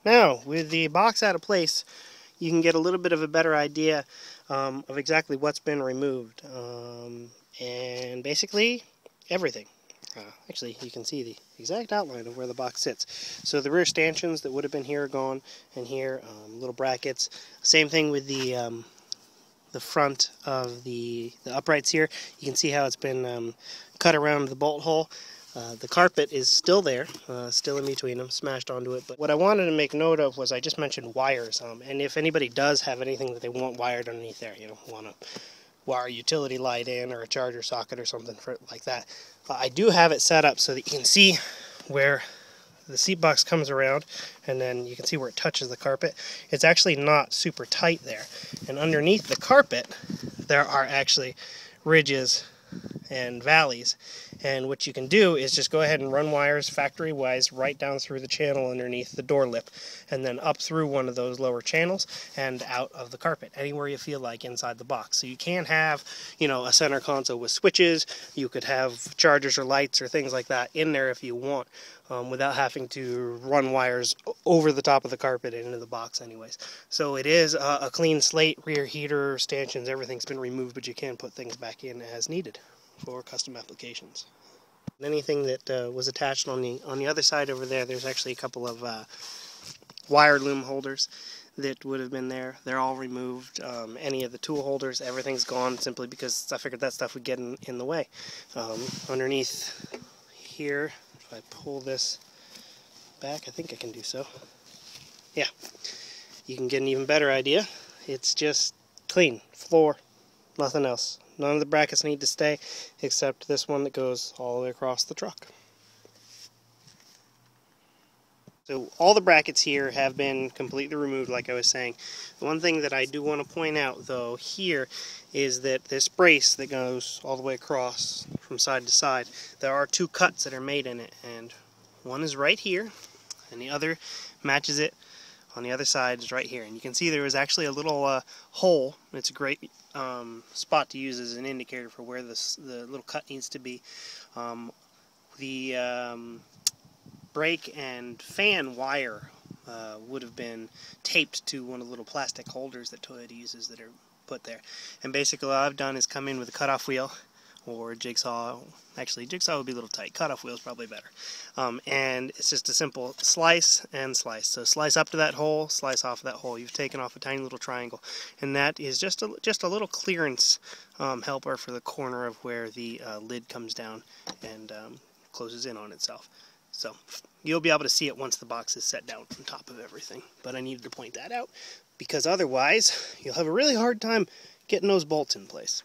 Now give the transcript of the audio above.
Now, with the box out of place, you can get a little bit of a better idea of exactly what's been removed. And basically, everything. Actually, you can see the exact outline of where the box sits. So the rear stanchions that would have been here are gone, and here, little brackets. Same thing with the front of the uprights here. You can see how it's been cut around the bolt hole. The carpet is still there, still in between them, smashed onto it. But what I wanted to make note of was I just mentioned wires. And if anybody does have anything that they want wired underneath there, want to wire a utility light in or a charger socket or something like that, I do have it set up so that you can see where the seat box comes around, and then you can see where it touches the carpet. It's actually not super tight there. And underneath the carpet, there are actually ridges and valleys. And what you can do is just go ahead and run wires factory-wise right down through the channel underneath the door lip, and then up through one of those lower channels and out of the carpet, anywhere you feel like inside the box. So you can have, a center console with switches. You could have chargers or lights or things like that in there if you want, without having to run wires over the top of the carpet and into the box anyways. So it is a clean slate. Rear heater, stanchions, everything's been removed, but you can put things back in as needed for custom applications. Anything that was attached on the other side over there, there's actually a couple of wire loom holders that would have been there. They're all removed. Any of the tool holders, everything's gone, simply because I figured that stuff would get in the way. Underneath here, if I pull this back, I think I can do so. Yeah, you can get an even better idea. It's just clean floor, nothing else. None of the brackets need to stay, except this one that goes all the way across the truck. So all the brackets here have been completely removed, like I was saying. The one thing that I do want to point out, though, here is that this brace that goes all the way across from side to side, there are two cuts that are made in it, and one is right here, and the other matches it on the other side is right here. And you can see there is actually a little hole. It's a great spot to use as an indicator for where the little cut needs to be. The brake and fan wire would have been taped to one of the little plastic holders that Toyota uses that are put there. And basically all I've done is come in with a cutoff wheel or a jigsaw. Actually, jigsaw would be a little tight. Cutoff wheel is probably better. And it's just a simple slice and slice. So slice up to that hole, slice off of that hole. You've taken off a tiny little triangle. And that is just a little clearance helper for the corner of where the lid comes down and closes in on itself. So you'll be able to see it once the box is set down on top of everything. But I needed to point that out because otherwise you'll have a really hard time getting those bolts in place.